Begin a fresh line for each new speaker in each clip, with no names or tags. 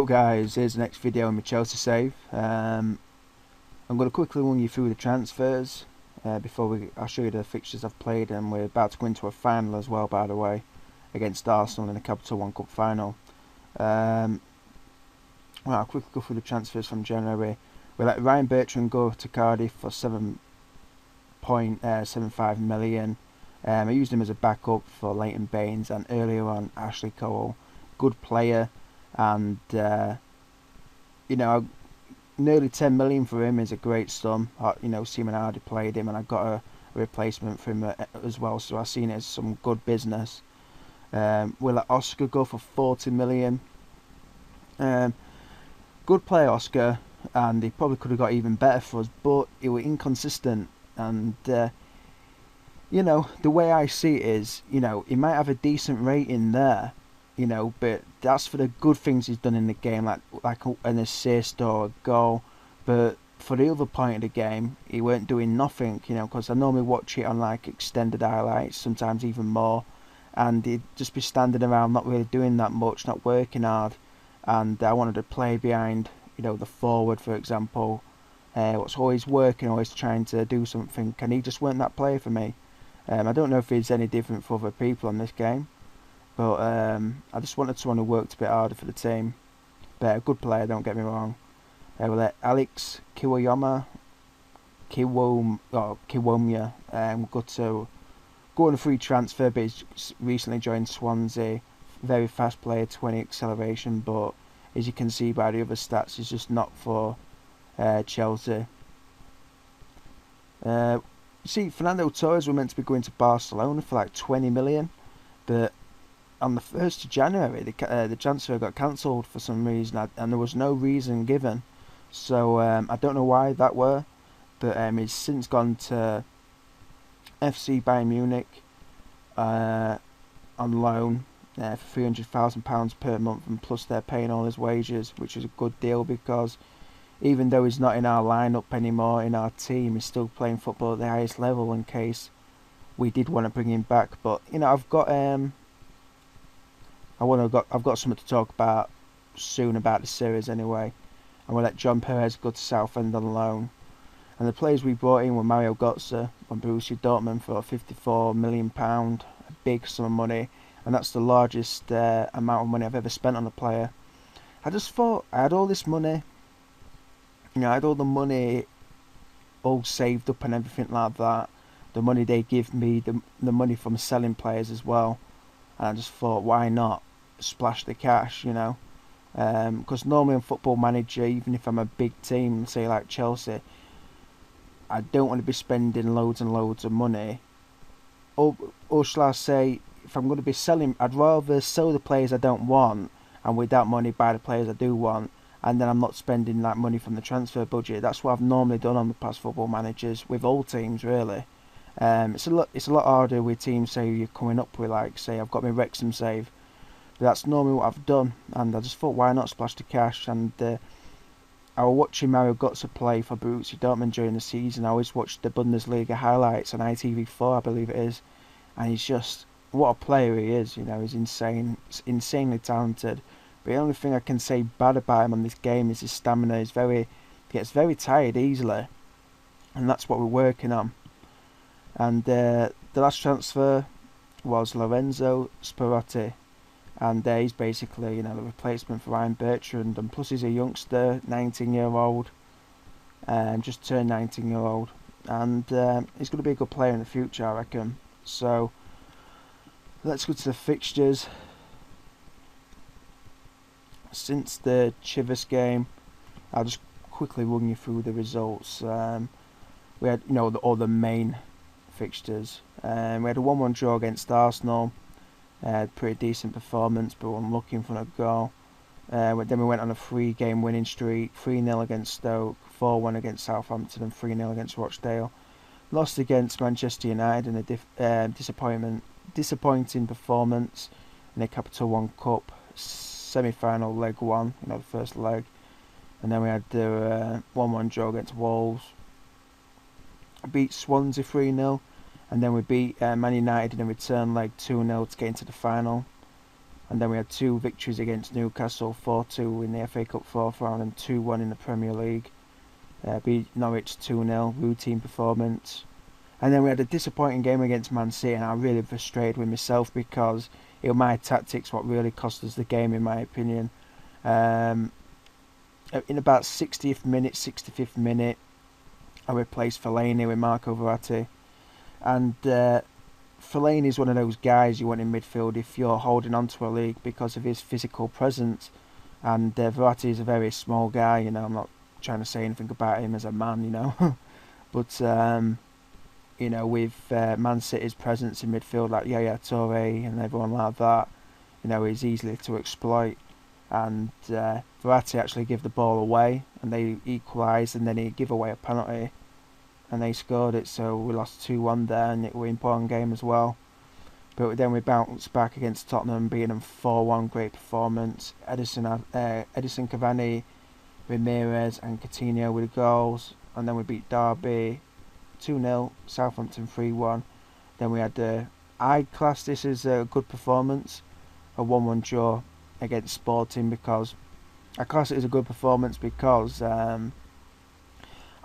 Yo guys, here's the next video on my Chelsea save. I'm going to quickly run you through the transfers before I'll show you the fixtures I've played, and we're about to go into a final as well, by the way, against Arsenal in the Capital One Cup final. I'll quickly go through the transfers from January. We let Ryan Bertrand go to Cardiff for 7.75 million. I used him as a backup for Leighton Baines and earlier on Ashley Cole. Good player. And nearly 10 million for him is a great sum. Seaman Hardy played him, and I got a replacement for him as well, so I've seen it as some good business. We'll let Oscar go for 40 million. Good player, Oscar, and he probably could have got even better for us, but he was inconsistent. And the way I see it is, he might have a decent rating there, but that's for the good things he's done in the game, like an assist or a goal. But for the other point of the game, he weren't doing nothing, because I normally watch it on like extended highlights, sometimes even more, and he'd just be standing around not really doing that much, not working hard. And I wanted to play behind, the forward, for example, what's always working, always trying to do something, and he just weren't that player for me. I don't know if he's any different for other people in this game, but I just wanted someone who worked a bit harder for the team. But a good player, don't get me wrong. We'll let Alex Kiwomya go on a free transfer, but he's recently joined Swansea. Very fast player, 20 acceleration, but as you can see by the other stats, he's just not for Chelsea. See, Fernando Torres were meant to be going to Barcelona for like 20 million, but on the 1st of January, the transfer got cancelled for some reason, and there was no reason given. So I don't know why that were, but he's since gone to FC Bayern Munich on loan for £300,000 per month, and plus they're paying all his wages, which is a good deal, because even though he's not in our lineup anymore, in our team, he's still playing football at the highest level in case we did want to bring him back. But I've got something to talk about soon about the series anyway. And we'll let John Perez go to Southend on loan. And the players we brought in were Mario Götze from Borussia Dortmund for £54 million, a big sum of money, and that's the largest amount of money I've ever spent on a player. I just thought I had all this money, I had all the money all saved up and everything like that. The money they give me, the money from selling players as well. And I just thought, why not splash the cash, because normally in Football Manager, even if I'm a big team, say like Chelsea, I don't want to be spending loads and loads of money. Or shall I say, if I'm going to be selling, I'd rather sell the players I don't want, and with that money buy the players I do want, and then I'm not spending that money from the transfer budget. That's what I've normally done on the past Football Managers, with all teams really. It's a lot harder with teams, say you're coming up with, like say I've got my Wrexham save, but that's normally what I've done, and I just thought, why not splash the cash? And I was watching Mario Götze play for Borussia Dortmund during the season. I always watched the Bundesliga highlights on ITV4, I believe it is, and he's just, what a player he is. He's insanely talented. But the only thing I can say bad about him on this game is his stamina. He gets very tired easily, and that's what we're working on. And the last transfer was Lorenzo Sparotti, and he's basically the replacement for Ryan Bertrand, and plus he's a youngster, 19-year-old, just turned 19-year-old, and he's going to be a good player in the future, I reckon. So let's go to the fixtures. Since the Chivas game, I'll just quickly run you through the results. We had all the main fixtures. We had a 1-1 draw against Arsenal. Pretty decent performance, but unlucky in front of goal. Then we went on a 3-game winning streak: 3-0 against Stoke, 4-1 against Southampton, and 3-0 against Rochdale. Lost against Manchester United in a disappointing performance in the Capital One Cup semi-final leg 1, the first leg. And then we had the 1-1 draw against Wolves. Beat Swansea 3-0, and then we beat Man United in a return leg 2-0 to get into the final. And then we had 2 victories against Newcastle, 4-2 in the FA Cup 4th round and 2-1 in the Premier League. Beat Norwich 2-0, routine performance. And then we had a disappointing game against Man City, and I really frustrated with myself because it was my tactics what really cost us the game, in my opinion. In about 60th minute, 65th minute, I replaced Fellaini with Marco Verratti. And Fellaini is one of those guys you want in midfield if you're holding on to a league because of his physical presence. And Verratti is a very small guy, you know. I'm not trying to say anything about him as a man, you know. But, you know, with Man City's presence in midfield, like Yaya Toure and everyone like that, you know, he's easily to exploit. And Verratti actually gave the ball away, and they equalised, and then he gave away a penalty, and they scored it, so we lost 2-1 there, and it was an important game as well. But then we bounced back against Tottenham, beating them 4-1, great performance. Edison Cavani, Ramirez and Coutinho with the goals, and then we beat Derby 2-0, Southampton 3-1. Then we had I class this as a good performance, a 1-1 draw against Sporting, because I class it as a good performance because a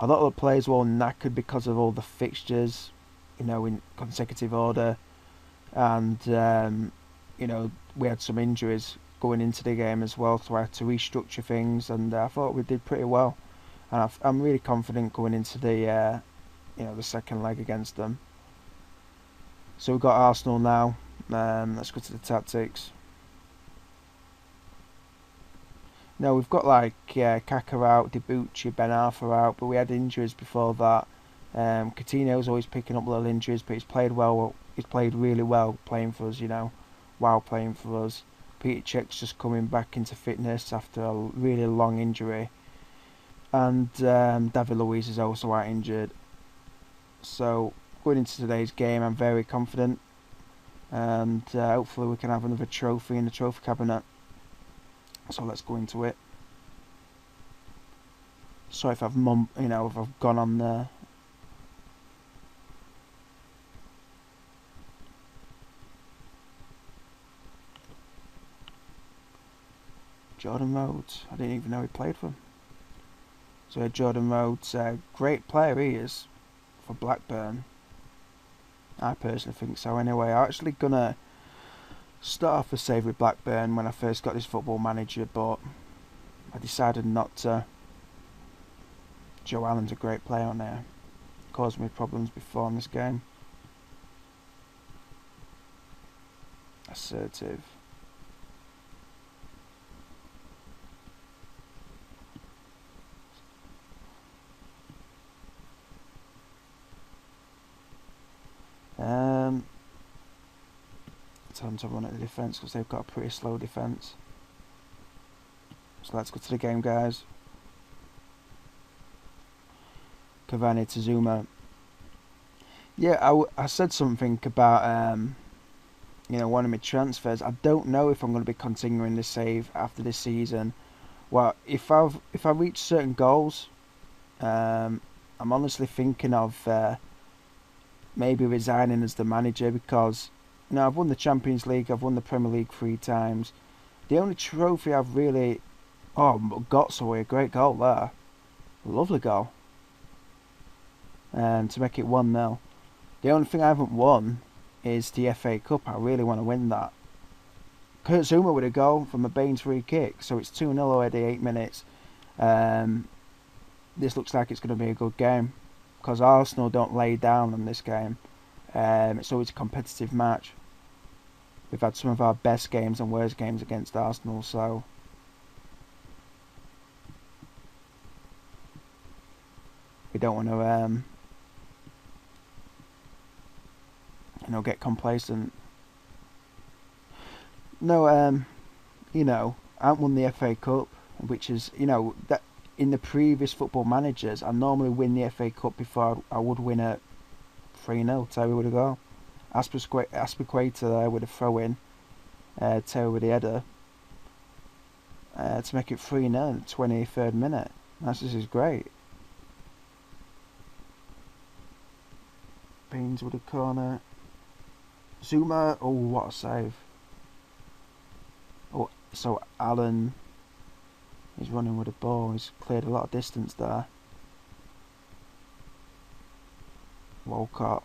lot of the players were all knackered because of all the fixtures, you know, in consecutive order, and you know, we had some injuries going into the game as well, so I had to restructure things, and I thought we did pretty well, and I'm really confident going into the you know, the second leg against them. So we've got Arsenal now. Let's go to the tactics. No, we've got like Kaka out, Debuchy, Ben Arthur out, but we had injuries before that. Coutinho's always picking up little injuries, but he's played well. He's played really well playing for us, you know, while playing for us. Peter Cech's just coming back into fitness after a really long injury, and David Luiz is also out injured. So going into today's game, I'm very confident, and hopefully we can have another trophy in the trophy cabinet. So let's go into it. Sorry if I've if I've gone on there. Jordan Rhodes, I didn't even know he played for him. So Jordan Rhodes, great player he is for Blackburn. I personally think so anyway. I'm actually gonna start off a save with Blackburn when I first got this Football Manager, but I decided not to. Joe Allen's a great player on there. Caused me problems before in this game. Assertive. Tell them to run at the defence because they've got a pretty slow defence. So let's go to the game, guys. Cavani to Zuma. Yeah, I said something about you know, one of my transfers. I don't know if I'm going to be continuing this save after this season. Well, if I reach certain goals, I'm honestly thinking of maybe resigning as the manager, because you know, I've won the Champions League, I've won the Premier League 3 times. The only trophy I've really got, so a great goal there, lovely goal, to make it 1-0. The only thing I haven't won is the FA Cup. I really want to win that. Kurt Zouma with a goal from a Baines free kick, so it's 2-0 already, 8 minutes. This looks like it's going to be a good game, because Arsenal don't lay down in this game. It's always a competitive match. We've had some of our best games and worst games against Arsenal, so we don't want to you know, get complacent. No, you know, I haven't won the FA Cup, which is, you know, that in the previous Football Managers, I normally win the FA Cup before I would win it 3-0. Terry with a goal. Aspiquator there with a throw-in. Terry with the header. To make it 3-0 in the 23rd minute. This is great. Baines with a corner. Zuma, oh, what a save. So Allen is running with the ball. He's cleared a lot of distance there. Walcott,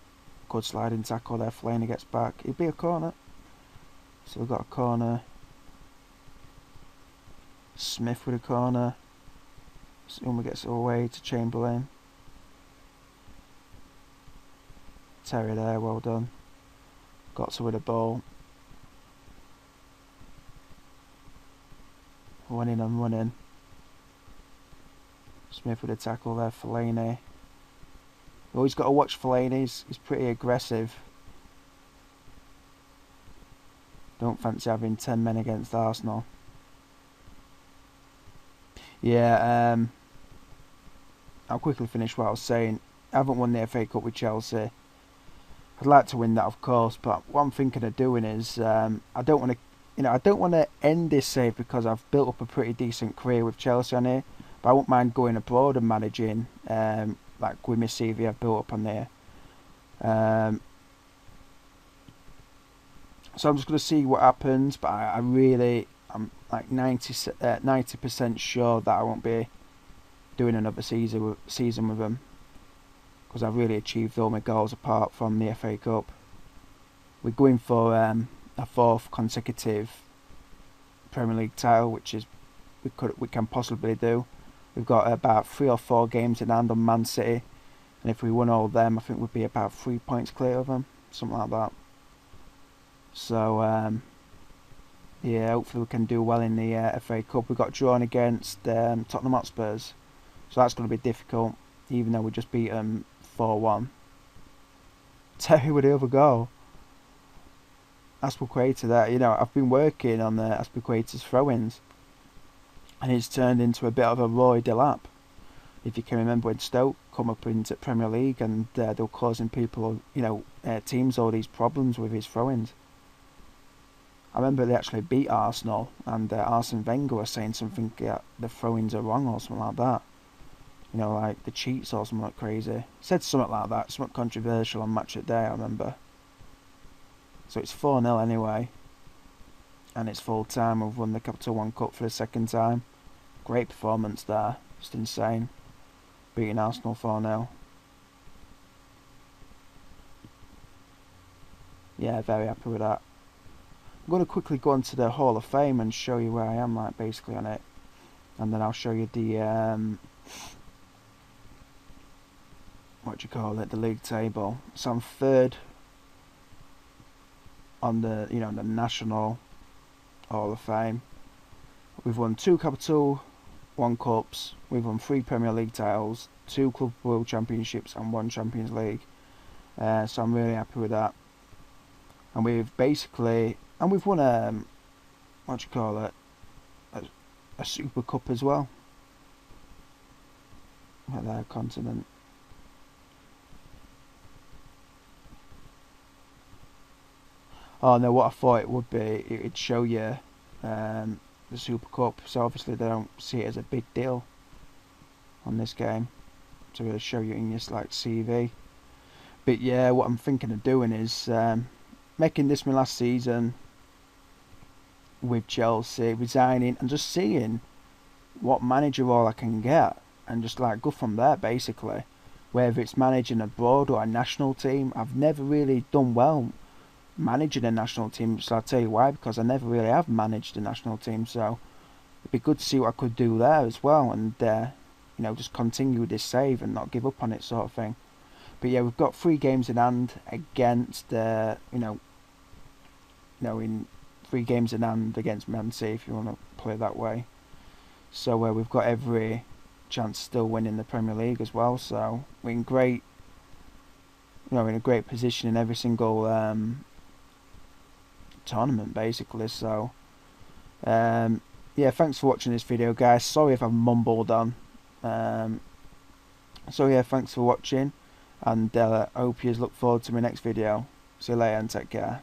good sliding tackle there. Fellaini gets back. It'd be a corner. So we've got a corner. Smith with a corner. Zuma gets it away to Chamberlain. Terry there, well done. Got to with the ball. Running and running. Smith with a tackle there, Fellaini. You always got to watch Fellaini, he's pretty aggressive. Don't fancy having 10 men against Arsenal. Yeah, I'll quickly finish what I was saying. I haven't won the FA Cup with Chelsea. I'd like to win that, of course, but what I'm thinking of doing is I don't want to end this save because I've built up a pretty decent career with Chelsea on here. But I won't mind going abroad and managing, like with my CV I've built up on there. So I'm just going to see what happens, but I'm like 90% sure that I won't be doing another season with them, because I've really achieved all my goals apart from the FA Cup. We're going for a 4th consecutive Premier League title, which is we can possibly do. We've got about 3 or 4 games in hand on Man City, and if we won all of them, I think we'd be about 3 points clear of them, something like that. So yeah, hopefully we can do well in the FA Cup. We got drawn against Tottenham Hotspurs, so that's going to be difficult, even though we just beat them 4-1. Terry with the other goal. Aspilicueta there, I've been working on the Aspilicueta's throw-ins, and it's turned into a bit of a Roy Delap. If you can remember when Stoke come up into Premier League and they were causing people, teams all these problems with his throw-ins. I remember they actually beat Arsenal, and Arsene Wenger was saying something, the throw-ins are wrong or something like that. Like the cheats or something like crazy. Said something like that, something controversial on Match of the Day, I remember. So it's 4-0 anyway, and it's full time. We've won the Capital One Cup for the 2nd time. Great performance there, just insane. Beating Arsenal 4-0. Yeah, very happy with that. I'm going to quickly go into the Hall of Fame and show you where I am, like, basically on it. And then I'll show you the, the league table. So I'm 3rd on the, the National Hall of Fame. We've won 2 Capital One Cups. We've won 3 Premier League titles, 2 Club World Championships and 1 Champions League. So I'm really happy with that. And we've won a Super Cup as well. At their continent. Oh no, what I thought it would be, it'd show you the Super Cup. So obviously they don't see it as a big deal on this game to really show you in your CV. But yeah, what I'm thinking of doing is making this my last season with Chelsea, resigning and just seeing what manager role I can get and just like go from there basically. Whether it's managing abroad or a national team, I've never really done well managing a national team, so I'll tell you why, because I never really have managed a national team, so it'd be good to see what I could do there as well, and just continue with this save and not give up on it sort of thing. But yeah, we've got 3 games in hand against in 3 games in hand against Man City, if you want to play it that way. So we've got every chance still winning the Premier League as well, so we're in a great position in every single tournament basically. So yeah, thanks for watching this video, guys. Sorry if I've mumbled on. So yeah, thanks for watching, and I hope you look forward to my next video. See you later and take care.